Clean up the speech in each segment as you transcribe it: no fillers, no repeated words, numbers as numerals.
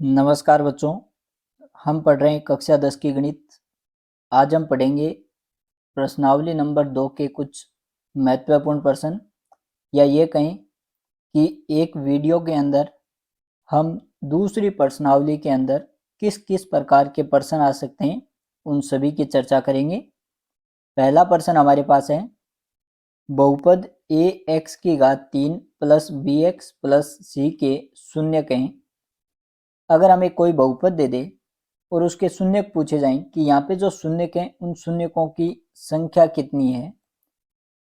नमस्कार बच्चों, हम पढ़ रहे हैं कक्षा 10 की गणित। आज हम पढ़ेंगे प्रश्नावली नंबर 2 के कुछ महत्वपूर्ण प्रश्न, या ये कहें कि एक वीडियो के अंदर हम दूसरी प्रश्नावली के अंदर किस किस प्रकार के प्रश्न आ सकते हैं उन सभी की चर्चा करेंगे। पहला प्रश्न हमारे पास है, बहुपद ax की घात 3 प्लस bx प्लस c के शून्य कहें। अगर हमें कोई बहुपद दे दे और उसके शून्यक पूछे जाएं कि यहाँ पे जो शून्यक हैं उन शून्यकों की संख्या कितनी है,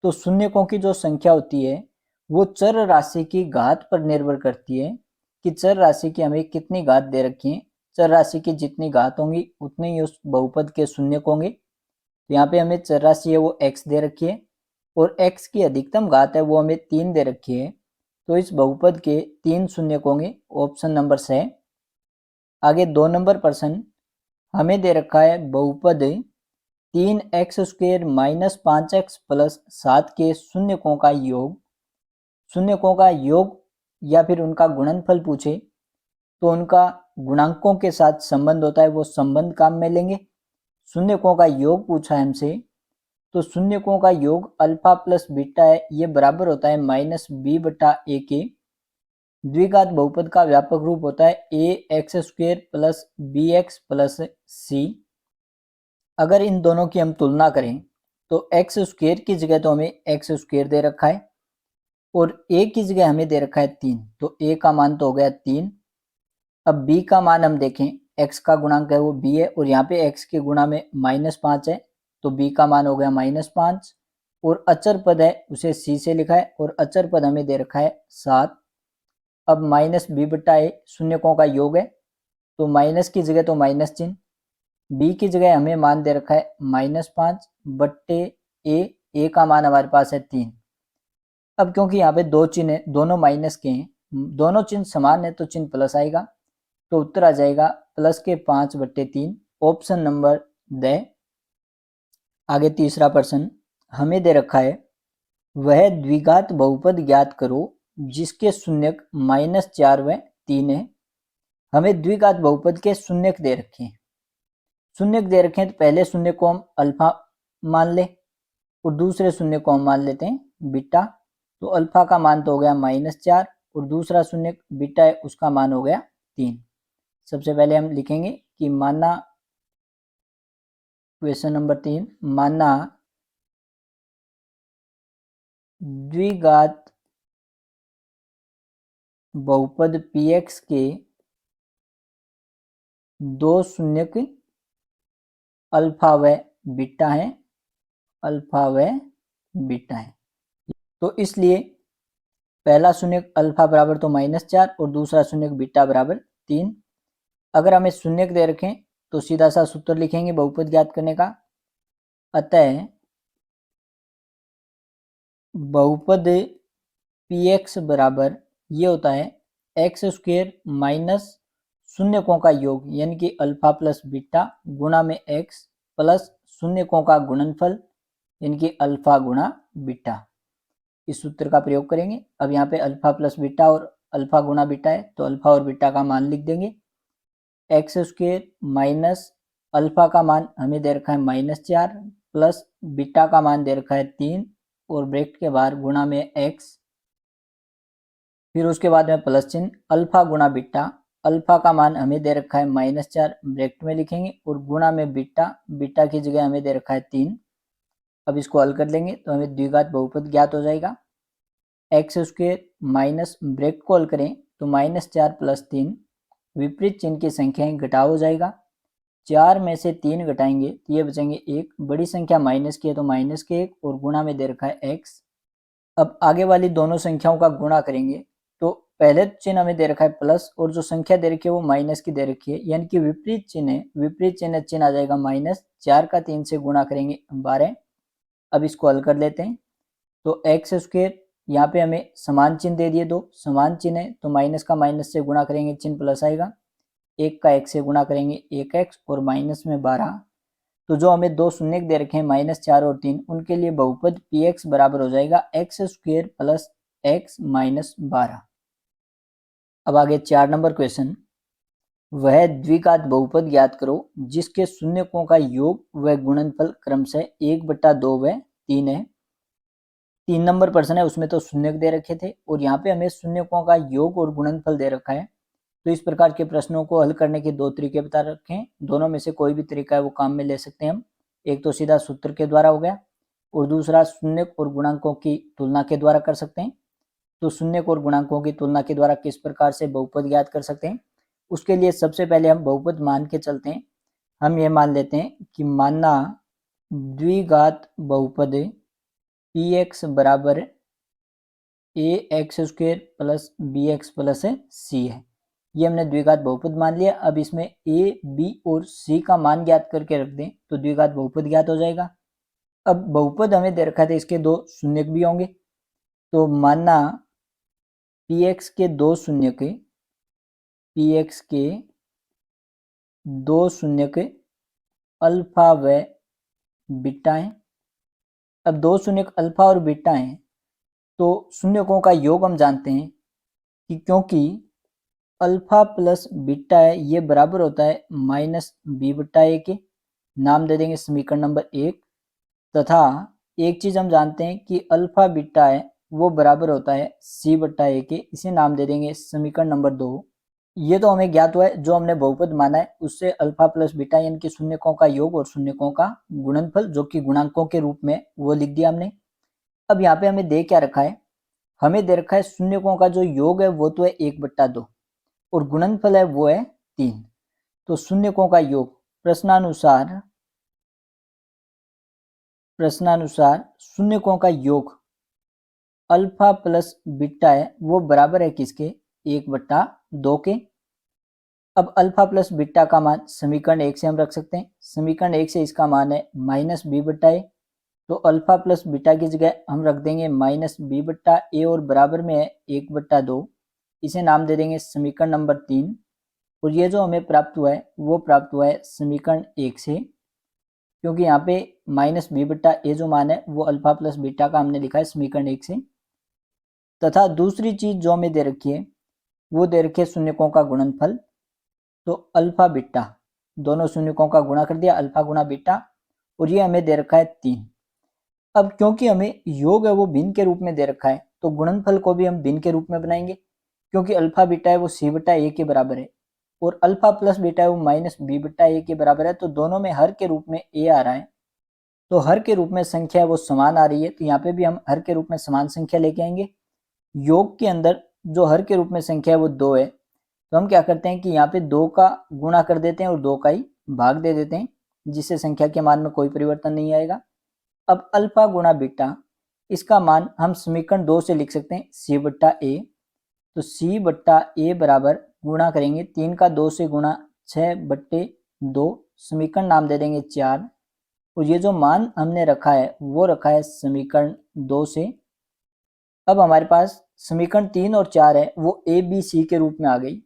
तो शून्यकों की जो संख्या होती है वो चर राशि की घात पर निर्भर करती है कि चर राशि की हमें कितनी घात दे रखी है। चर राशि की जितनी घात होंगी उतने ही उस बहुपद के शून्यक होंगे। तो यहाँ पे हमें चर राशि है वो x दे रखी है और x की अधिकतम घात है वो हमें 3 दे रखी है। तो इस बहुपद के 3 शून्यक होंगे, ऑप्शन नंबर C। आगे 2 नंबर प्रश्न हमें दे रखा है, बहुपद 3x² माइनस 5x प्लस 7 के शून्यकों का योग। शून्यकों का योग या फिर उनका गुणनफल पूछे तो उनका गुणांकों के साथ संबंध होता है, वो संबंध काम में लेंगे। शून्यकों का योग पूछा है हमसे, तो शून्यकों का योग अल्फा प्लस बीटा है, ये बराबर होता है -b/a के। द्विघात बहुपद का व्यापक रूप होता है ax² plus bx plus c। अगर इन दोनों की हम तुलना करें तो x² की जगह तो हमें x² दे रखा है और a की जगह हमें दे रखा है 3, तो a का मान तो हो गया 3। अब b का मान हम देखें, x का गुणांक है वो b है और यहाँ पे x के गुणा में -5 है, तो b का मान हो गया -5। और अचर पद है उसे c से लिखा है और अचर पद हमें दे रखा है 7। अब -b/a शून्यकों का योग है, तो माइनस की जगह तो माइनस चिन्ह, b की जगह हमें मान दे रखा है -5/a, a का मान हमारे पास है 3। अब क्योंकि यहाँ पे दो चिन्ह है, दोनों माइनस के हैं, दोनों चिन्ह समान है तो चिन्ह प्लस आएगा, तो उत्तर आ जाएगा +5/3, ऑप्शन नंबर द। आगे तीसरा प्रश्न हमें दे रखा है, वह द्विघात बहुपद ज्ञात करो जिसके शून्यक -4 व 3 है। हमें द्विघात बहुपद के शून्यक दे रखे हैं। शून्यक दे रखे हैं तो पहले शून्य को हम अल्फा मान ले और दूसरे शून्य को हम मान लेते हैं बीटा। तो अल्फा का मान तो हो गया -4 और दूसरा शून्य बीटा है उसका मान हो गया 3। सबसे पहले हम लिखेंगे कि माना, क्वेश्चन नंबर 3, माना द्विघात बहुपद px के दो शून्यक अल्फा व बीटा है, अल्फा व बीटा है। तो इसलिए पहला शून्यक अल्फा बराबर तो -4 और दूसरा शून्यक बीटा बराबर 3। अगर हमें शून्यक दे रखें तो सीधा सा सूत्र लिखेंगे बहुपद ज्ञात करने का। अतः बहुपद px बराबर ये होता है x² माइनस शून्यकों का योग यानी कि अल्फा प्लस बीटा गुणा में x प्लस शून्यकों का गुणनफल यानी कि अल्फा गुणा बीटा। इस सूत्र का प्रयोग करेंगे। अब यहाँ पे अल्फा प्लस बीटा और अल्फा गुणा बीटा है तो अल्फा और बीटा का मान लिख देंगे। x² माइनस अल्फा का मान हमें दे रखा है -4 प्लस बीटा का मान दे रखा है 3 और ब्रैकेट के बाहर गुणा में x, फिर उसके बाद में प्लस चिन्ह अल्फा गुणा बीटा। अल्फा का मान हमें दे रखा है -4 ब्रैकेट में लिखेंगे और गुणा में बीटा, बीटा की जगह हमें दे रखा है 3। अब इसको हल कर लेंगे तो हमें द्विघात बहुपद ज्ञात हो जाएगा। x² माइनस ब्रैकेट को हल करें तो -4 प्लस 3, विपरीत चिन्ह की संख्याएं घटाव हो जाएगा। 4 में से 3 घटाएंगे तो ये बचेंगे 1, बड़ी संख्या माइनस की है तो माइनस के 1 और गुणा में दे रखा है x। अब आगे वाली दोनों संख्याओं का गुणा करेंगे तो पहले चिन्ह हमें दे रखा है प्लस और जो संख्या दे रखी है वो माइनस की दे रखी है, यानी कि विपरीत चिन्ह है, विपरीत चिन्ह आ जाएगा -4 का 3 से गुणा करेंगे 12। अब इसको हल कर लेते हैं तो x² यहाँ पे हमें समान चिन्ह दे दिए, दो समान चिन्ह है तो माइनस का माइनस से गुणा करेंगे चिन्ह प्लस आएगा, 1 का 1 से गुणा करेंगे 1x और माइनस में 12। तो जो हमें दो शून्य दे रखे हैं -4 और 3, उनके लिए बहुपद px बराबर हो जाएगा x² प्लस x -12। अब आगे 4 नंबर क्वेश्चन, वह द्विघात बहुपद ज्ञात करो जिसके शून्यकों का योग व गुणनफल क्रमशः 1/2 व 3 है। 3 नंबर प्रश्न है, उसमें तो शून्यक दे रखे थे और यहाँ पे हमें शून्यकों का योग और गुणनफल दे रखा है। तो इस प्रकार के प्रश्नों को हल करने के 2 तरीके बता रखे हैं, दोनों में से कोई भी तरीका है वो काम में ले सकते हैं हम। एक तो सीधा सूत्र के द्वारा हो गया और दूसरा शून्यक और गुणांकों की तुलना के द्वारा कर सकते हैं। तो शून्यक और गुणांकों की तुलना के द्वारा किस प्रकार से बहुपद ज्ञात कर सकते हैं, उसके लिए सबसे पहले हम बहुपद मान के चलते हैं। हम ये मान लेते हैं कि मानना द्विघात बहुपद पी एक्स बराबर A X square plus B X plus C है। ये हमने द्विघात बहुपद मान लिया। अब इसमें ए बी और सी का मान ज्ञात करके रख दें तो द्विघात बहुपद ज्ञात हो जाएगा। अब बहुपद हमें दे रखा था, इसके 2 शून्यक भी होंगे। तो मानना पी एक्स के 2 शून्यक, पी एक्स के 2 शून्यक अल्फा व बीटा है। अब 2 शून्यक अल्फा और बीटा हैं तो शून्यकों का योग हम जानते हैं कि क्योंकि अल्फा प्लस बीटा है ये बराबर होता है माइनस बी बट्टा ए के। नाम दे देंगे समीकरण नंबर 1। तथा एक चीज हम जानते हैं कि अल्फा बीटा है वो बराबर होता है सी बट्टा ए के, इसे नाम दे देंगे समीकरण नंबर 2। ये तो हमें ज्ञात हुआ है, जो हमने बहुपद माना है उससे अल्फा प्लस बीटा यानी कि शून्यकों का योग और शून्यकों का गुणनफल जो कि गुणांकों के रूप में वो लिख दिया हमने। अब यहाँ पे हमें दे क्या रखा है, हमें दे रखा है शून्यकों का जो योग है वो तो है 1/2 और गुणनफल है वो है 3। तो शून्यकों का योग प्रश्नानुसार शून्यकों का योग अल्फा प्लस बीटा है वो बराबर है किसके, 1/2 के। अब अल्फा प्लस बीटा का मान समीकरण 1 से हम रख सकते हैं। समीकरण 1 से इसका मान है माइनस बी बट्टा ए। तो अल्फा प्लस बीटा की जगह हम रख देंगे माइनस बी बट्टा ए और बराबर में है 1/2। इसे नाम दे देंगे समीकरण नंबर 3। और ये जो हमें प्राप्त हुआ है वो प्राप्त हुआ है समीकरण 1 से, क्योंकि यहाँ पे माइनस बी बट्टा ए जो मान है वो अल्फा प्लस बीटा का हमने लिखा है समीकरण 1 से। तथा दूसरी चीज जो हमें दे रखी है वो दे रखी है शून्यकों का गुणनफल। तो अल्फा बीटा दोनों शून्यकों का गुणा कर दिया, अल्फा गुणा बीटा, और ये हमें दे रखा है 3। अब क्योंकि हमें योग है वो भिन्न के रूप में दे रखा है तो गुणनफल को भी हम भिन्न के रूप में बनाएंगे। क्योंकि अल्फा बीटा है वो सी बटा ए के बराबर है और अल्फा प्लस बीटा है वो माइनस बी बटा ए के बराबर है, तो दोनों में हर के रूप में ए आ रहा है। तो हर के रूप में संख्या है वो समान आ रही है, तो यहाँ पे भी हम हर के रूप में समान संख्या लेके आएंगे। योग के अंदर जो हर के रूप में संख्या है वो 2 है, तो हम क्या करते हैं कि यहाँ पे 2 का गुणा कर देते हैं और 2 का ही भाग दे देते हैं, जिससे संख्या के मान में कोई परिवर्तन नहीं आएगा। अब अल्फा गुणा बीटा, इसका मान हम समीकरण 2 से लिख सकते हैं सी बट्टा ए। तो सी बट्टा ए बराबर गुणा करेंगे 3 का 2 से गुणा 6/2, समीकरण नाम दे देंगे 4। और ये जो मान हमने रखा है वो रखा है समीकरण 2 से। अब हमारे पास समीकरण 3 और 4 है वो ए बी सी के रूप में आ गई।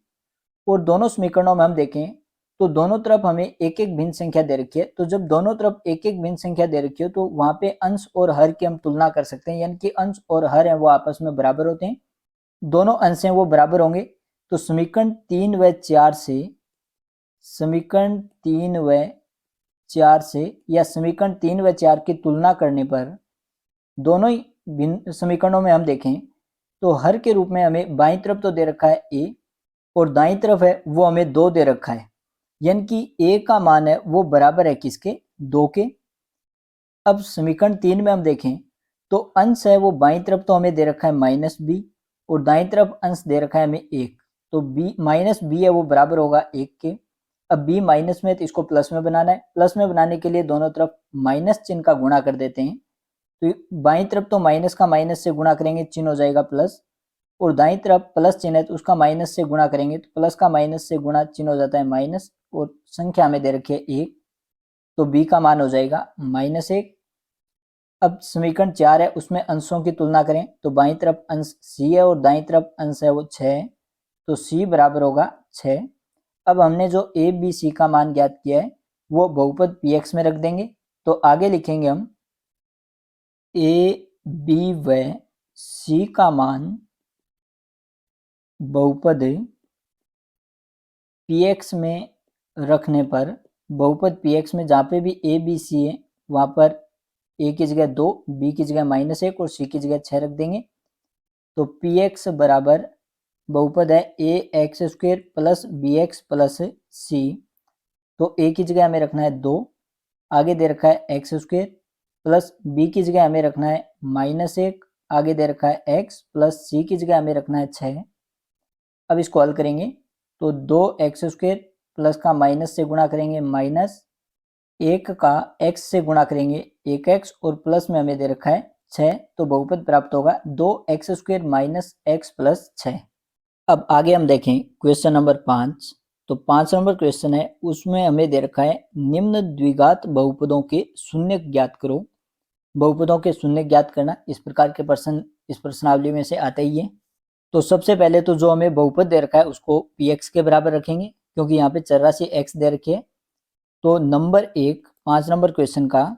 और दोनों समीकरणों में हम देखें तो दोनों तरफ हमें एक एक भिन्न संख्या दे रखी है। तो जब दोनों तरफ एक एक भिन्न संख्या दे रखी हो तो वहां पे अंश और हर की हम तुलना कर सकते हैं, यानी कि अंश और हर है वो आपस में बराबर होते हैं, दोनों अंश हैं वो बराबर होंगे। तो समीकरण 3 व 4 से, समीकरण 3 व 4 से या समीकरण 3 व 4 की तुलना करने पर दोनों ही भिन्न समीकरणों में हम देखें तो हर के रूप में हमें बाईं तरफ तो दे रखा है ए और दाईं तरफ है वो हमें 2 दे रखा है, यानी कि ए का मान है वो बराबर है किसके, 2 के। अब समीकरण 3 में हम देखें तो अंश है वो बाईं तरफ तो हमें दे रखा है माइनस बी और दाईं तरफ अंश दे रखा है हमें 1। तो बी माइनस बी है वो बराबर होगा 1 के। अब बी माइनस में है तो इसको प्लस में बनाना है, प्लस में बनाने के लिए दोनों तरफ माइनस चिन्ह का गुणा कर देते हैं। तो बाईं तरफ तो माइनस का माइनस से गुणा करेंगे चिन्ह हो जाएगा प्लस, और दाईं तरफ प्लस चिन्ह है तो उसका माइनस से गुणा करेंगे तो प्लस का माइनस से गुणा चिन्ह हो जाता है माइनस, और संख्या हमें दे रखी है 1, तो बी का मान हो जाएगा -1। अब समीकरण 4 है उसमें अंशों की तुलना करें तो बाईं तरफ अंश सी है और दाईं तरफ अंश है वो 6 है, तो सी बराबर होगा 6। अब हमने जो ए बी सी का मान ज्ञात किया है वो बहुपद पी एक्स में रख देंगे। तो आगे लिखेंगे हम ए बी व सी का मान बहुपद px में रखने पर बहुपद px में जहाँ पे भी a b c है वहाँ पर a की जगह 2, b की जगह -1 और c की जगह 6 रख देंगे। तो px बराबर बहुपद है ax² plus bx plus c। तो a की जगह हमें रखना है 2, आगे दे रखा है x² प्लस b की जगह हमें रखना है -1, आगे दे रखा है x प्लस c की जगह हमें रखना है 6। अब इसको हल करेंगे तो 2x² प्लस का माइनस से गुणा करेंगे -1 का x से गुणा करेंगे 1x और प्लस में हमें दे रखा है 6। तो बहुपद प्राप्त होगा 2x² माइनस x प्लस 6। अब आगे हम देखें क्वेश्चन नंबर 5। तो 5 नंबर क्वेश्चन है, उसमें हमें दे रखा है निम्न द्विघात बहुपदों के शून्य ज्ञात करो। बहुपदों के शून्य ज्ञात करना इस प्रकार के प्रश्न इस प्रश्नावली में से आते ही है। तो सबसे पहले तो जो हमें बहुपद दे रखा है उसको px के बराबर रखेंगे, क्योंकि यहाँ पे चर राशि x दे रखी है। तो नंबर 1 5 नंबर क्वेश्चन का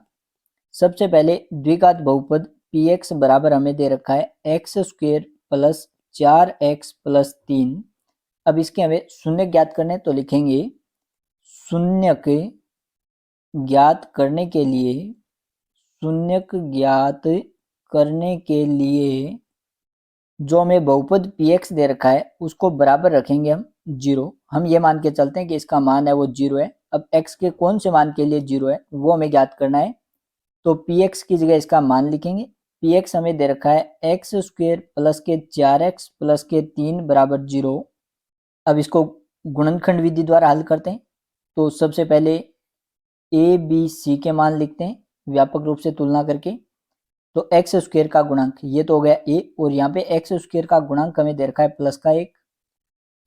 सबसे पहले द्विघात बहुपद px बराबर हमें दे रखा है x² प्लस 4x प्लस 3। अब इसके हमें शून्य ज्ञात करने, तो लिखेंगे शून्य ज्ञात करने के लिए जो हमें बहुपद px दे रखा है उसको बराबर रखेंगे हम 0। हम ये मान के चलते हैं कि इसका मान है वो 0 है। अब x के कौन से मान के लिए 0 है वो हमें ज्ञात करना है। तो px की जगह इसका मान लिखेंगे। px हमें दे रखा है x² प्लस के 4x प्लस के 3 बराबर 0। अब इसको गुणनखंड विधि द्वारा हल करते हैं। तो सबसे पहले a b c के मान लिखते हैं व्यापक रूप से तुलना करके। तो x² का गुणांक ये तो हो गया a, और यहाँ पे x² का गुणांक हमें दे रखा है प्लस का 1।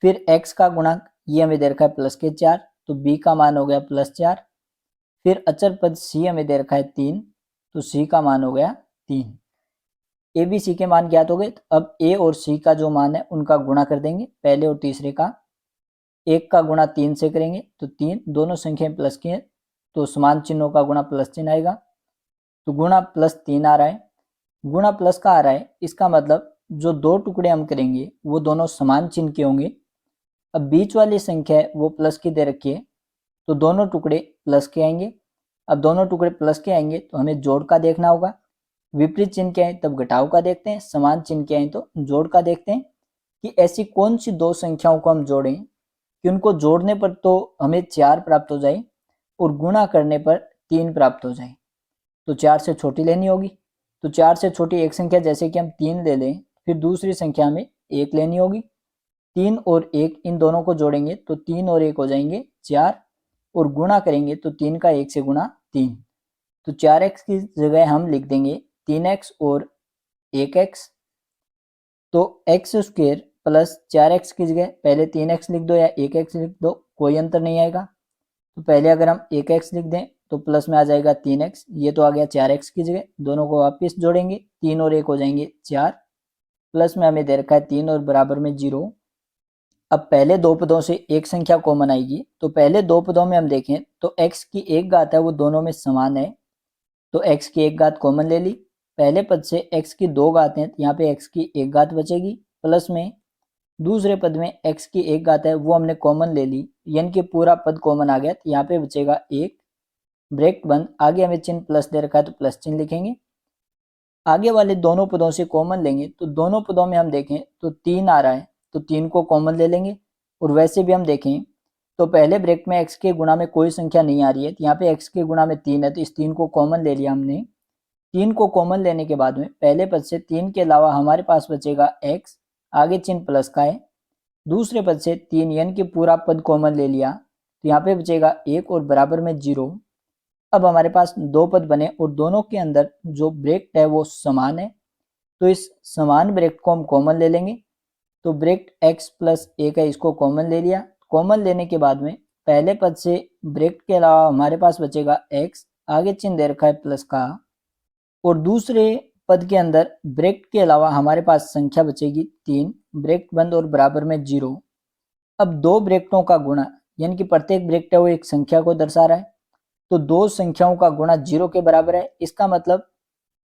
फिर x का गुणांक ये हमें दे रखा है प्लस के 4, तो b का मान हो गया प्लस 4। फिर अचर पद c हमें दे रखा है 3, तो c का मान हो गया 3। a b c के मान ज्ञात हो गए। अब a और c का जो मान है उनका गुणा कर देंगे, पहले और तीसरे का। 1 का गुणा 3 से करेंगे तो 3, दोनों संख्याएं प्लस की हैं तो समान चिन्हों का गुणा प्लस चिन्ह आएगा। तो गुणा +3 आ रहा है, गुणा प्लस का आ रहा है, इसका मतलब जो दो टुकड़े हम करेंगे वो दोनों समान चिन्ह के होंगे। अब बीच वाली संख्या है वो प्लस की दे रखी है, तो दोनों टुकड़े प्लस के आएंगे। अब दोनों टुकड़े प्लस के आएंगे तो हमें जोड़ का देखना होगा। विपरीत चिन्ह के आए तब घटाव का देखते हैं, समान चिन्ह के आए तो जोड़ का देखते हैं कि ऐसी कौन सी दो संख्याओं को हम जोड़ें कि उनको जोड़ने पर तो हमें 4 प्राप्त हो जाए और गुणा करने पर 3 प्राप्त हो जाए। तो 4 से छोटी लेनी होगी। तो 4 से छोटी एक संख्या जैसे कि हम 3 ले लें, फिर दूसरी संख्या में 1 लेनी होगी। 3 और 1 इन दोनों को जोड़ेंगे तो 3 और 1 हो जाएंगे 4, और गुणा करेंगे तो 3 का 1 से गुणा 3। तो 4x की जगह हम लिख देंगे 3x और 1x। तो x² प्लस 4x की जगह पहले 3x लिख दो या 1x लिख दो, कोई अंतर नहीं आएगा। तो पहले अगर हम 1x लिख दें तो प्लस में आ जाएगा 3x, ये तो आ गया 4x की जगह। दोनों को वापस जोड़ेंगे, 3 और 1 हो जाएंगे 4, प्लस में हमें दे रखा है 3 और बराबर में 0। अब पहले दो पदों से एक संख्या कॉमन आएगी। तो पहले दो पदों में हम देखें तो x की एक घात है वो दोनों में समान है, तो x की एक घात कॉमन ले ली। पहले पद से x की दो घात है, यहाँ पे x की एक घात बचेगी, प्लस में दूसरे पद में x की एक घात है वो हमने कॉमन ले ली, यानी कि पूरा पद कॉमन आ गया। तो यहाँ पे बचेगा 1, ब्रैकेट बंद। आगे हमें चिन्ह प्लस दे रखा है तो प्लस चिन्ह लिखेंगे। आगे वाले दोनों पदों से कॉमन लेंगे तो दोनों पदों में हम देखें तो 3 आ रहा है, तो 3 को कॉमन ले लेंगे। और वैसे भी हम देखें तो पहले ब्रैकेट में x के गुणा में कोई संख्या नहीं आ रही है, तो यहाँ पे x के गुणा में 3 है, तो इस 3 को कॉमन ले लिया हमने। 3 को कॉमन लेने के बाद में पहले पद से 3 के अलावा हमारे पास बचेगा x, आगे चिन्ह प्लस का है। दूसरे पद से 3 यानी कि पूरा पद कॉमन ले लिया, तो यहाँ पे बचेगा 1 और बराबर में 0। अब हमारे पास दो पद बने और दोनों के अंदर जो ब्रैकेट है वो समान है, तो इस समान ब्रैकेट को हम कॉमन ले लेंगे। तो ब्रैकेट x प्लस 1 है, इसको कॉमन ले लिया। कॉमन लेने के बाद में पहले पद से ब्रैकेट के अलावा हमारे पास बचेगा x, आगे चिन्ह दे रखा है प्लस का, और दूसरे पद के अंदर ब्रैकेट के अलावा हमारे पास संख्या बचेगी 3, ब्रैकेट बंद और बराबर में 0। अब दो ब्रैकेटों का गुणा, यानी कि प्रत्येक ब्रैकेट है वो एक संख्या को दर्शा रहा है, तो दो संख्याओं का गुणा 0 के बराबर है। इसका मतलब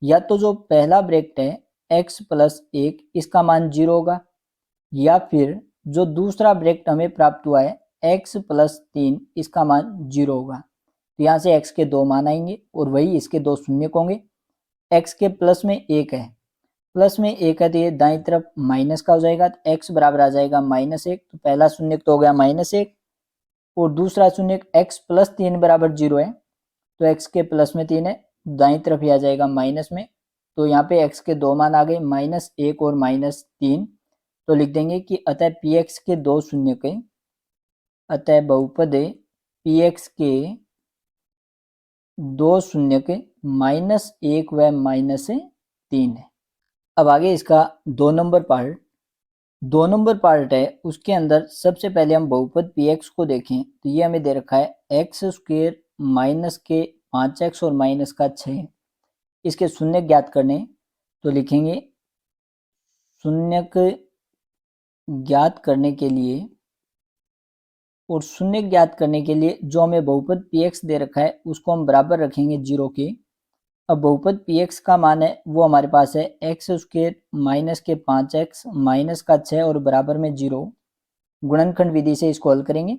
या तो जो पहला ब्रैकेट है x प्लस 1 इसका मान 0 होगा, या फिर जो दूसरा ब्रैकेट हमें प्राप्त हुआ है x प्लस 3 इसका मान 0 होगा। तो यहाँ से x के 2 मान आएंगे और वही इसके 2 शून्य होंगे। x के प्लस में 1 है, प्लस में 1 है तो ये दाईं तरफ माइनस का हो जाएगा, तो x बराबर आ जाएगा -1। तो पहला शून्य तो हो गया -1 और दूसरा शून्य x प्लस 3 बराबर 0 है, तो x के प्लस में 3 है, दाईं तरफ ही आ जाएगा माइनस में। तो यहाँ पे x के 2 मान आ गए -1 और -3। तो लिख देंगे कि अतः px के 2 शून्य के, अतः बहुपद px के 2 शून्य के -1 व -3 है। अब आगे इसका 2 नंबर पार्ट, 2 नंबर पार्ट है, उसके अंदर सबसे पहले हम बहुपद px को देखें तो ये हमें दे रखा है x² माइनस के 5x और माइनस का 6। इसके शून्य ज्ञात करने, तो लिखेंगे शून्य ज्ञात करने के लिए, और शून्य ज्ञात करने के लिए जो हमें बहुपद px दे रखा है उसको हम बराबर रखेंगे 0 के। अब बहुपद px का मान है वो हमारे पास है x² माइनस के 5x माइनस का 6 और बराबर में 0। गुणनखंड विधि से इसको हल करेंगे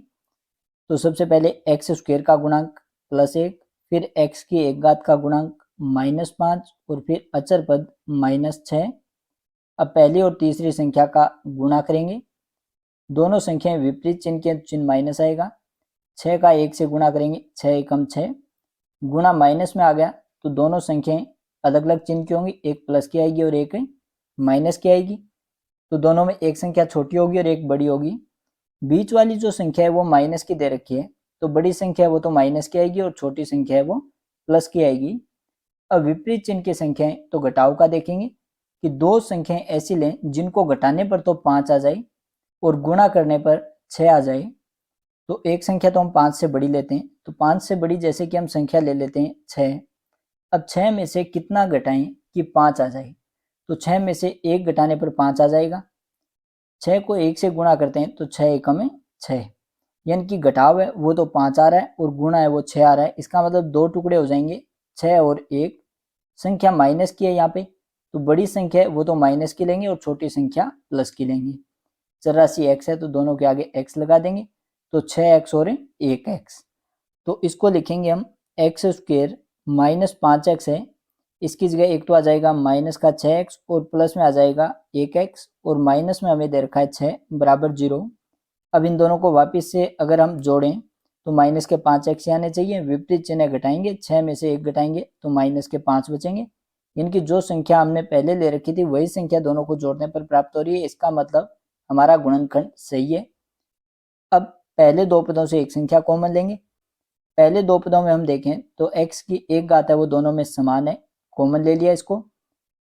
तो सबसे पहले x² का गुणांक +1, फिर x की 1 घात का गुणांक -5 और फिर अचर पद -6। अब पहली और तीसरी संख्या का गुणा करेंगे, दोनों संख्याएं विपरीत चिन्ह के चिन्ह माइनस आएगा। 6 का 1 से गुणा करेंगे, 6 एकम 6, गुणा माइनस में आ गया तो दोनों संख्याएं अलग अलग चिन्ह की होंगी, एक प्लस की आएगी और एक माइनस की आएगी। तो दोनों में एक संख्या छोटी होगी और एक बड़ी होगी। बीच वाली जो संख्या है वो माइनस की दे रखी है, तो बड़ी संख्या है वो तो माइनस की आएगी और छोटी संख्या है वो प्लस की आएगी। अब विपरीत चिन्ह की संख्याएं तो घटाव का देखेंगे कि दो संख्याएं ऐसी लें जिनको घटाने पर तो 5 आ जाए और गुणा करने पर 6 आ जाए। तो एक संख्या तो हम 5 से बड़ी लेते हैं, तो 5 से बड़ी जैसे कि हम संख्या ले लेते हैं 6। अब 6 में से कितना घटाएं कि 5 आ जाए, तो 6 में से 1 घटाने पर 5 आ जाएगा। 6 को 1 से गुणा करते हैं तो 6 एकम है 6, यानी कि घटाव है वो तो 5 आ रहा है और गुणा है वो 6 आ रहा है। इसका मतलब दो टुकड़े हो जाएंगे, 6 और 1। संख्या माइनस की है यहाँ पे, तो बड़ी संख्या है वो तो माइनस की लेंगे और छोटी संख्या प्लस की लेंगे। चर राशि x है तो दोनों के आगे x लगा देंगे, तो 6x और 1x। तो इसको लिखेंगे हम x² माइनस 5x है, इसकी जगह एक तो आ जाएगा माइनस का 6x और प्लस में आ जाएगा 1x और माइनस में हमें दे रखा है 6 बराबर 0। अब इन दोनों को वापस से अगर हम जोड़ें तो माइनस के 5x आने चाहिए, विपरीत चिन्ह घटाएंगे, 6 में से 1 घटाएंगे तो माइनस के 5 बचेंगे। इनकी जो संख्या हमने पहले ले रखी थी वही संख्या दोनों को जोड़ने पर प्राप्त हो रही है, इसका मतलब हमारा गुणनखंड सही है। अब पहले दो पदों से एक संख्या कॉमन लेंगे। पहले दो पदों में हम देखें तो x की 1 घात है वो दोनों में समान है, कॉमन ले लिया इसको।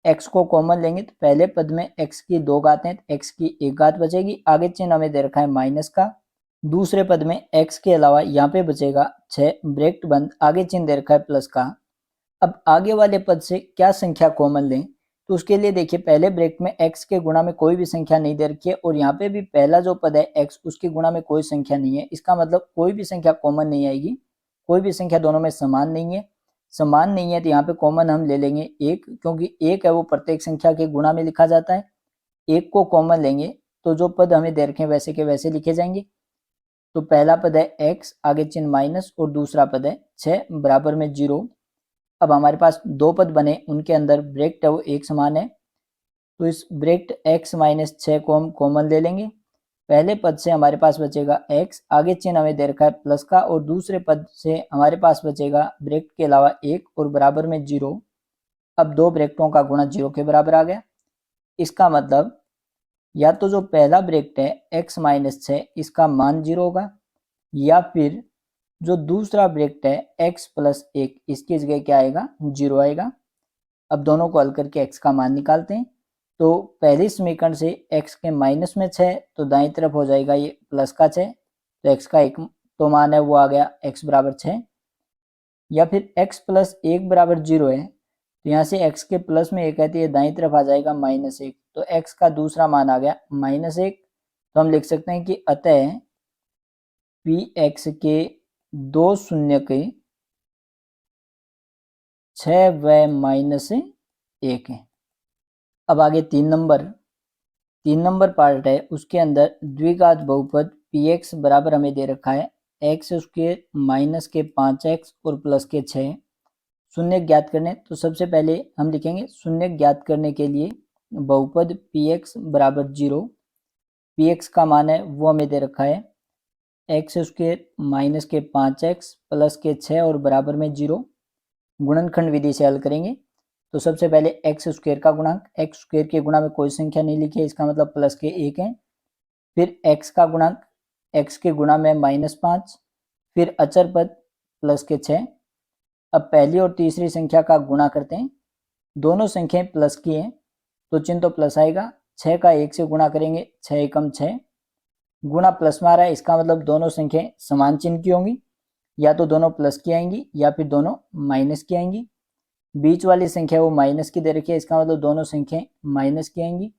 x को कॉमन लेंगे तो पहले पद में x की 2 घातें, x की 1 घात बचेगी, आगे चिन्ह हमें दे रखा है माइनस का। दूसरे पद में x के अलावा यहाँ पे बचेगा 6 ब्रैकेट बंद, आगे चिन्ह दे रखा है प्लस का। अब आगे वाले पद से क्या संख्या कॉमन लें, तो उसके लिए देखिए पहले ब्रैकेट में x के गुणा में कोई भी संख्या नहीं दे रखी है और यहाँ पे भी पहला जो पद है x उसके गुणा में कोई संख्या नहीं है, इसका मतलब कोई भी संख्या कॉमन नहीं आएगी, कोई भी संख्या दोनों में समान नहीं है। समान नहीं है तो यहाँ पे कॉमन हम ले लेंगे 1, क्योंकि 1 है वो प्रत्येक संख्या के गुणा में लिखा जाता है। 1 को कॉमन लेंगे तो जो पद हमें दे रखे हैं वैसे के वैसे लिखे जाएंगे। तो पहला पद है x, आगे चिन्ह माइनस, और दूसरा पद है 6 बराबर में 0। अब हमारे पास दो पद बने, उनके अंदर ब्रैकेट है वो एक समान है, तो इस ब्रैकेट x माइनस 6 को हम कॉमन ले लेंगे। पहले पद से हमारे पास बचेगा x, आगे चिन्ह हमें दे रखा है प्लस का, और दूसरे पद से हमारे पास बचेगा ब्रैकेट के अलावा 1 और बराबर में 0। अब दो ब्रैकेटों का गुणा 0 के बराबर आ गया। इसका मतलब या तो जो पहला ब्रैकेट है x माइनस 6 इसका मान 0 होगा, या फिर जो दूसरा ब्रैकेट है x प्लस 1 इसकी जगह क्या आएगा 0 आएगा। अब दोनों को हल करके x का मान निकालते हैं, तो पहली समीकरण से x के माइनस में 6 तो दाईं तरफ हो जाएगा ये प्लस का 6, तो x का एक तो मान है वो आ गया x बराबर 6। या फिर x प्लस 1 बराबर 0 है, तो यहाँ से x के प्लस में 1 है तो ये दाईं तरफ आ जाएगा -1, तो x का दूसरा मान आ गया -1। तो हम लिख सकते हैं कि अतः px के 2 शून्य के 6 व -1 है। अब आगे 3 नंबर पार्ट है, उसके अंदर द्विघात बहुपद पी एक्स बराबर हमें दे रखा है एक्स स्क्वायर माइनस के 5x और प्लस के 6। शून्य ज्ञात करने, तो सबसे पहले हम लिखेंगे शून्य ज्ञात करने के लिए बहुपद पी एक्स बराबर 0। पी एक्स का मान है वो हमें दे रखा है एक्स स्क्वायर माइनस के 5x प्लस के 6 और बराबर में 0। गुणनखंड विधि से हल करेंगे, तो सबसे पहले एक्स स्क्वायर का गुणांक, एक्स स्क्वायर के गुणा में कोई संख्या नहीं लिखी है, इसका मतलब प्लस के 1 है। फिर एक्स का गुणांक, एक्स के गुणा में -5, फिर अचर पद प्लस के 6। अब पहली और तीसरी संख्या का गुणा करते हैं, दोनों संख्याएं प्लस की हैं तो चिन्ह तो प्लस आएगा। 6 का 1 से गुणा करेंगे, 6 एकम 6, गुणा प्लस में आ रहा है, इसका मतलब दोनों संख्याएं समान चिन्ह की होंगी, या तो दोनों प्लस की आएंगी या फिर दोनों माइनस की आएंगी। बीच वाली संख्या वो माइनस की दे रखी है, इसका मतलब दोनों संख्याएं माइनस की आएंगी।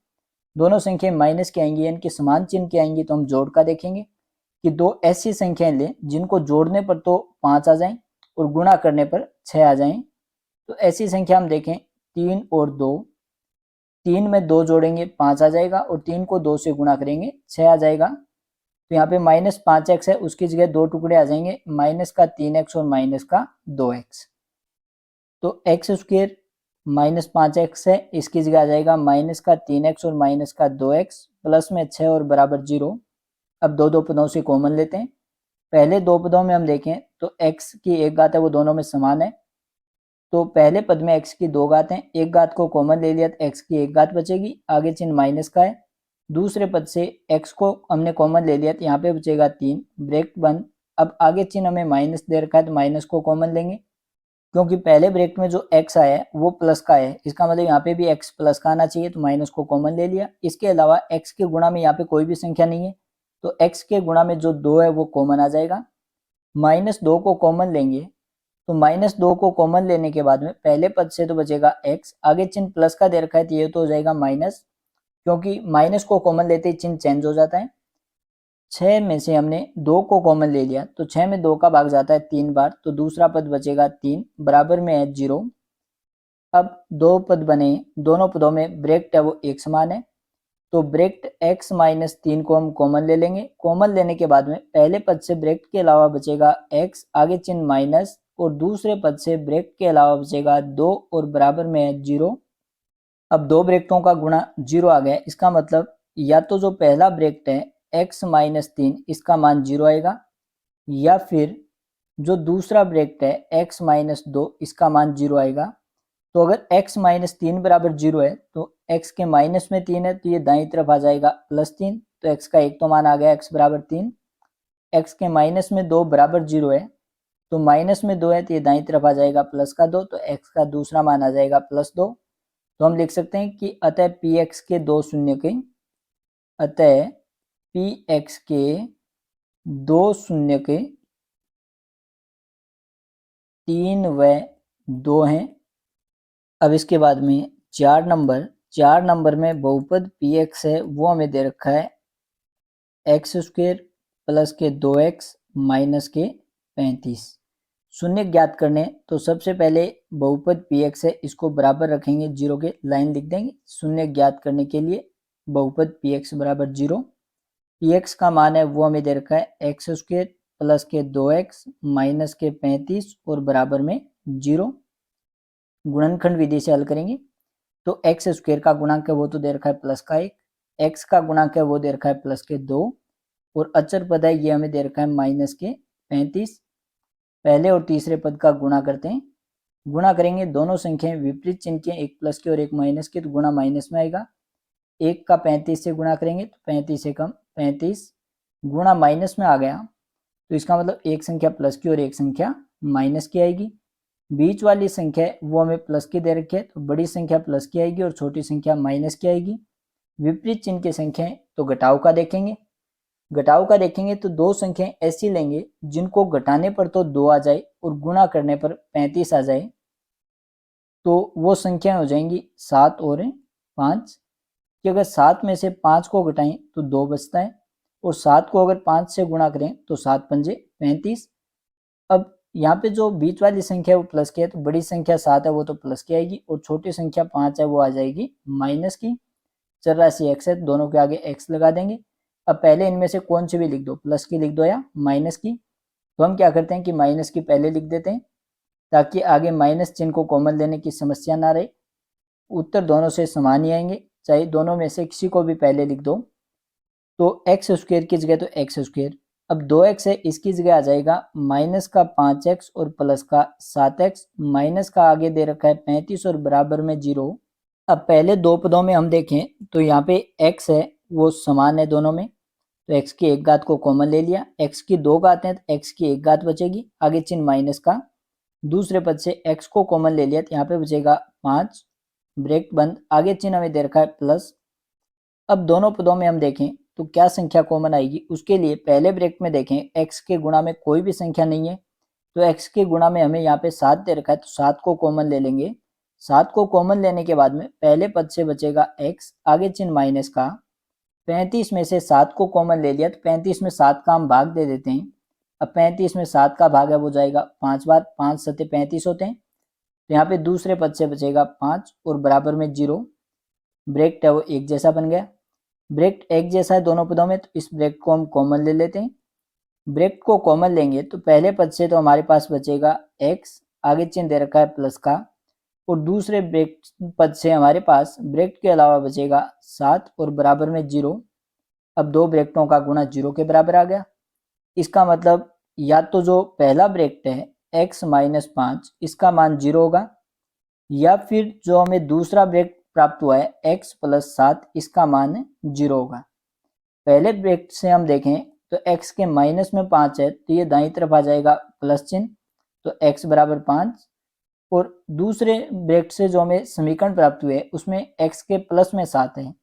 दोनों संख्याएं माइनस की आएंगी यानी कि समान चिन्ह की आएंगी, तो हम जोड़ का देखेंगे कि दो ऐसी संख्याएं लें जिनको जोड़ने पर तो 5 आ जाएं और गुणा करने पर 6 आ जाएं। तो ऐसी संख्या हम देखें 3 और 2, 3 में 2 जोड़ेंगे 5 आ जाएगा और 3 को 2 से गुणा करेंगे 6 आ जाएगा। तो यहाँ पे -5x है, उसकी जगह 2 टुकड़े आ जाएंगे, माइनस का 3x और माइनस का 2x। तो एक्स स्क्वायर -5x है, इसकी जगह आ जाएगा माइनस का 3x और माइनस का 2x प्लस में 6 और बराबर 0। अब दो पदों से कॉमन लेते हैं। पहले दो पदों में हम देखें तो x की एक घात है वो दोनों में समान है, तो पहले पद में x की 2 घात है, एक घात को कॉमन ले लिया तो x की 1 घात बचेगी, आगे चिन्ह माइनस का है। दूसरे पद से x को हमने कॉमन ले लिया तो यहाँ पे बचेगा 3, ब्रैकेट बंद। अब आगे चिन्ह हमें माइनस दे रखा है तो माइनस को कॉमन लेंगे, क्योंकि पहले ब्रैकेट में जो x आया है वो प्लस का है, इसका मतलब यहाँ पे भी x प्लस का आना चाहिए, तो माइनस को कॉमन ले लिया। इसके अलावा x के गुणा में यहाँ पे कोई भी संख्या नहीं है, तो x के गुणा में जो 2 है वो कॉमन आ जाएगा। -2 को कॉमन लेंगे, तो -2 को कॉमन लेने के बाद में पहले पद से तो बचेगा x, आगे चिन्ह प्लस का दे रखा है तो ये तो हो जाएगा माइनस, क्योंकि माइनस को कॉमन लेते ही चिन्ह चेंज हो जाता है। 6 में से हमने 2 को कॉमन ले लिया, तो 6 में 2 का भाग जाता है 3 बार, तो दूसरा पद बचेगा 3, बराबर में है 0। अब दो पद बने, दोनों पदों में ब्रैकेट है वो एक समान है, तो ब्रैकेट x - 3 को हम कॉमन ले लेंगे। कॉमन लेने के बाद में पहले पद से ब्रैकेट के अलावा बचेगा x, आगे चिन्ह माइनस, और दूसरे पद से ब्रैकेट के अलावा बचेगा 2 और बराबर में है 0। अब दो ब्रैकेटों का गुणा 0 आ गया, इसका मतलब या तो जो पहला ब्रैकेट है x - 3 इसका मान 0 आएगा, या फिर जो दूसरा ब्रैकेट है x - 2 इसका मान 0 आएगा। तो अगर x - 3 बराबर 0 है तो x के माइनस में 3 है तो ये दाईं तरफ आ जाएगा +3, तो x का एक तो मान आ गया x बराबर 3। x के माइनस में 2 बराबर 0 है, तो माइनस में 2 है तो ये दाईं तरफ आ जाएगा +2, तो x का दूसरा मान आ जाएगा +2। तो हम लिख सकते हैं कि अतः px के दो शून्य के, अतः px के दो शून्य के 3 व 2 हैं। अब इसके बाद में 4 नंबर में बहुपद px है वो हमें दे रखा है एक्स स्क्वायर प्लस के 2x माइनस के 35। शून्य ज्ञात करने, तो सबसे पहले बहुपद px है इसको बराबर रखेंगे 0 के, लाइन लिख देंगे शून्य ज्ञात करने के लिए बहुपद px बराबर 0। px का मान है वो हमें दे रखा है एक्स स्क्वायर प्लस के 2x माइनस के 35 और बराबर में 0। गुणनखंड विधि से हल करेंगे, तो एक्स स्क्वायर का गुणांक है वो तो दे रखा है प्लस का 1, एक्स का गुणांक है वो दे रखा है प्लस के 2, और अचर पद है ये हमें दे रखा है माइनस के 35। पहले और तीसरे पद का गुणा करते हैं, गुणा करेंगे दोनों संख्याएं विपरीत चिन्ह की, एक प्लस की और एक माइनस की, तो गुणा माइनस में आएगा। 1 का 35 से गुणा करेंगे तो 35 से कम 35, गुणा माइनस में आ गया, तो इसका मतलब एक संख्या प्लस की और एक संख्या माइनस की आएगी। बीच वाली संख्या वो हमें प्लस की दे रखी है, तो बड़ी संख्या प्लस की आएगी और छोटी संख्या माइनस की आएगी। विपरीत चिन्ह की संख्याएं, तो घटाव का देखेंगे, तो दो संख्याएं ऐसी लेंगे जिनको घटाने पर तो 2 आ जाए और गुणा करने पर 35 आ जाए, तो वो संख्याएं हो जाएंगी 7 और 5, कि अगर 7 में से 5 को घटाएं तो 2 बचता है, और 7 को अगर 5 से गुणा करें तो 7 पंजे 35। अब यहाँ पे जो बीच वाली संख्या है वो प्लस की है, तो बड़ी संख्या 7 है वो तो प्लस की आएगी, और छोटी संख्या 5 है वो आ जाएगी माइनस की। चर राशि x है, दोनों के आगे x लगा देंगे। अब पहले इनमें से कौन सी भी लिख दो, प्लस की लिख दो या माइनस की। तो हम क्या करते हैं कि माइनस की पहले लिख देते हैं ताकि आगे माइनस चिन्ह को कॉमन लेने की समस्या ना रहे। उत्तर दोनों से समान ही आएंगे, चाहे दोनों में से किसी को भी पहले लिख दो। तो एक्स स्क्वायर की जगह तो एक्स स्क्वायर, अब 2x है इसकी जगह आ जाएगा माइनस का 5x और प्लस का 7x, माइनस का आगे दे रखा है 35 और बराबर में 0। अब पहले दो पदों में हम देखें तो यहाँ पे x है वो समान है दोनों में, तो x की एक घात को कॉमन ले लिया, x की दो घात है तो x की एक घात बचेगी, आगे चिन्ह माइनस का, दूसरे पद से x को कॉमन ले लिया तो यहाँ पे बचेगा 5, ब्रेक बंद, आगे चिन्ह हमें दे रखा है प्लस। अब दोनों पदों में हम देखें तो क्या संख्या कॉमन आएगी, उसके लिए पहले ब्रेक में देखें x के गुणा में कोई भी संख्या नहीं है, तो x के गुणा में हमें यहाँ पे 7 दे रखा है, तो 7 को कॉमन ले लेंगे। 7 को कॉमन लेने के बाद में पहले पद से बचेगा x, आगे चिन्ह माइनस का, 35 में से 7 को कॉमन ले लिया तो 35 में 7 का हम भाग दे देते हैं। अब 35 में 7 का भाग है वो जाएगा 5 बार, 5 सत्ते 35 होते हैं, तो यहाँ पे दूसरे पद से बचेगा 5 और बराबर में 0। ब्रेक है वो एक जैसा बन गया, ब्रेक एक जैसा है दोनों पदों में, तो इस ब्रेक को हम कॉमन ले लेते हैं। ब्रेक को कॉमन लेंगे तो पहले पद से तो हमारे पास बचेगा x, आगे चिन्ह दे रखा है प्लस का, और दूसरे ब्रेक पद से हमारे पास ब्रेक के अलावा बचेगा 7 और बराबर में 0। अब दो ब्रेकटों का गुणा 0 के बराबर आ गया, इसका मतलब या तो जो पहला ब्रेक्ट है x माइनस 5 इसका मान 0 होगा, या फिर जो हमें दूसरा ब्रेक प्राप्त हुआ है x प्लस 7 इसका मान 0 होगा। पहले ब्रेक से हम देखें तो x के माइनस में 5 है तो ये दाईं तरफ आ जाएगा प्लस चिन्ह, तो x बराबर 5, और दूसरे ब्रेक से जो हमें समीकरण प्राप्त हुए उसमें x के प्लस में 7 है,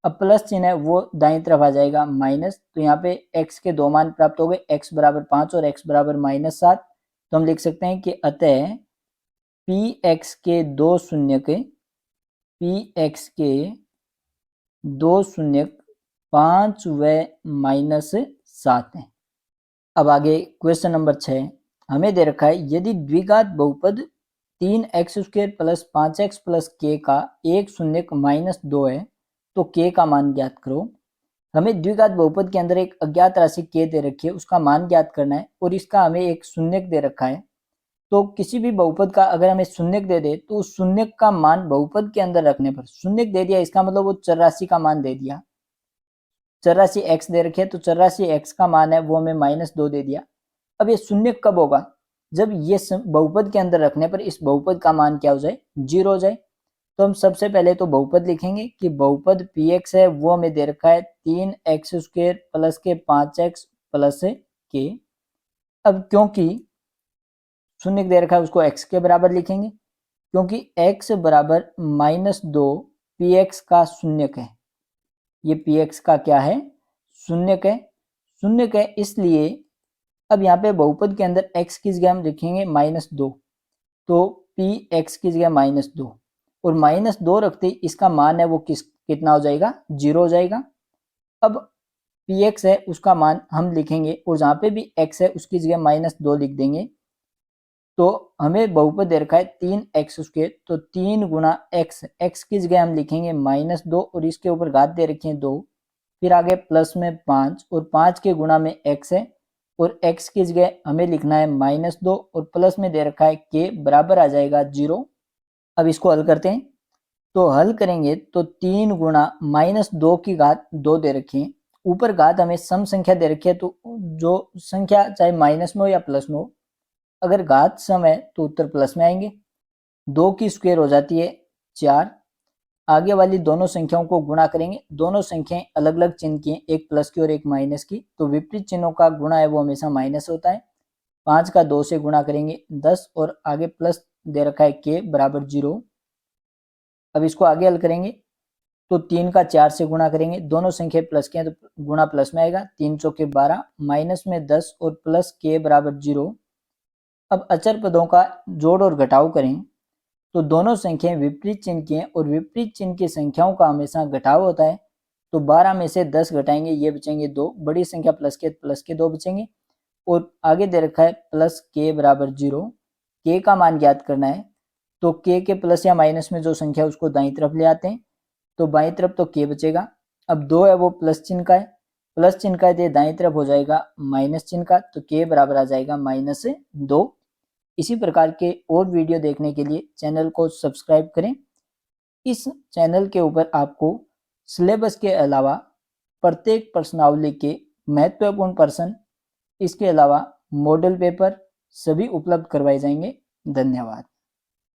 अब प्लस चिन्ह है वो दाईं तरफ आ जाएगा माइनस, तो यहाँ पे x के दो मान प्राप्त हो गए, x बराबर 5 और x बराबर माइनस 7। तो हम लिख सकते हैं कि अतः px के दो शून्यक, px के दो शून्यक 5 व माइनस 7 है। अब आगे क्वेश्चन नंबर 6 हमें दे रखा है यदि द्विघात बहुपद 3x² plus 5x plus k का एक शून्यक माइनस 2 है तो k का मान ज्ञात करो। हमें द्विघात बहुपद के अंदर एक अज्ञात राशि k दे रखी है, उसका मान ज्ञात करना है, और इसका हमें एक शून्यक दे रखा है। तो किसी भी बहुपद का अगर हमें शून्यक दे दे तो उस शून्यक का मान बहुपद के अंदर रखने पर, शून्यक दे दिया इसका मतलब वो चर राशि का मान दे दिया, चर राशि x दे रखी है तो चर राशि x का मान है वो हमें -2 दे दिया। अब ये शून्यक कब होगा, जब ये बहुपद के अंदर रखने पर इस बहुपद का मान क्या हो जाए, 0 हो जाए। तो हम सबसे पहले तो बहुपद लिखेंगे कि बहुपद px है वो हमें दे रखा है 3x² प्लस के 5x प्लस k। अब क्योंकि शून्य दे रखा है उसको x के बराबर लिखेंगे, क्योंकि x बराबर -2 px का शून्यक है, ये px का क्या है, शून्यक है, शून्यक है, इसलिए अब यहाँ पे बहुपद के अंदर x की जगह हम लिखेंगे -2, तो px की जगह -2 और -2 रखते इसका मान है वो कितना हो जाएगा, 0 हो जाएगा। अब px है उसका मान हम लिखेंगे और जहाँ पे भी x है उसकी जगह -2 लिख देंगे। तो हमें बहुपद दे रखा है 3x², तो 3 गुणा x की जगह हम लिखेंगे -2 और इसके ऊपर घात दे रखी है 2, फिर आगे प्लस में 5 और 5 के गुणा में x है और x की जगह हमें लिखना है -2 और प्लस में दे रखा है k बराबर आ जाएगा 0। अब इसको हल करते हैं, तो हल करेंगे तो 3 गुणा -2 की घात 2 दे रखी है, ऊपर घात हमें सम संख्या दे रखी है, तो जो संख्या चाहे माइनस में हो या प्लस में हो, अगर घात सम है तो उत्तर प्लस में आएंगे। 2 की स्क्वायर हो जाती है 4, आगे वाली दोनों संख्याओं को गुणा करेंगे, दोनों संख्याएं अलग अलग चिन्ह की हैं, एक प्लस की और एक माइनस की, तो विपरीत चिन्हों का गुणा है वो हमेशा माइनस होता है। 5 का 2 से गुणा करेंगे 10 और आगे प्लस दे रखा है k बराबर 0। अब इसको आगे हल करेंगे तो 3 का 4 से गुणा करेंगे, दोनों संख्या प्लस के हैं तो गुणा प्लस में आएगा, 3 चौके 12 माइनस में 10 और प्लस k बराबर 0। अब अचर पदों का जोड़ और घटाव करें तो दोनों संख्याएं विपरीत चिन्ह की हैं और विपरीत चिन्ह की संख्याओं का हमेशा घटाव होता है, तो 12 में से 10 घटाएंगे ये बचेंगे 2, बड़ी संख्या प्लस के 2 बचेंगे, और आगे दे रखा है प्लस के बराबर 0। के का मान ज्ञात करना है, तो के प्लस या माइनस में जो संख्या उसको दाईं तरफ ले आते हैं, तो बाईं तरफ तो के बचेगा। अब 2 है वो प्लस चिन्ह का है, प्लस चिन्ह का यदि दाएं तरफ हो जाएगा माइनस चिन्ह का तो के बराबर आ जाएगा -2। इसी प्रकार के और वीडियो देखने के लिए चैनल को सब्सक्राइब करें। इस चैनल के ऊपर आपको सिलेबस के अलावा प्रत्येक प्रश्नावली के महत्वपूर्ण प्रश्न, इसके अलावा मॉडल पेपर सभी उपलब्ध करवाए जाएंगे। धन्यवाद।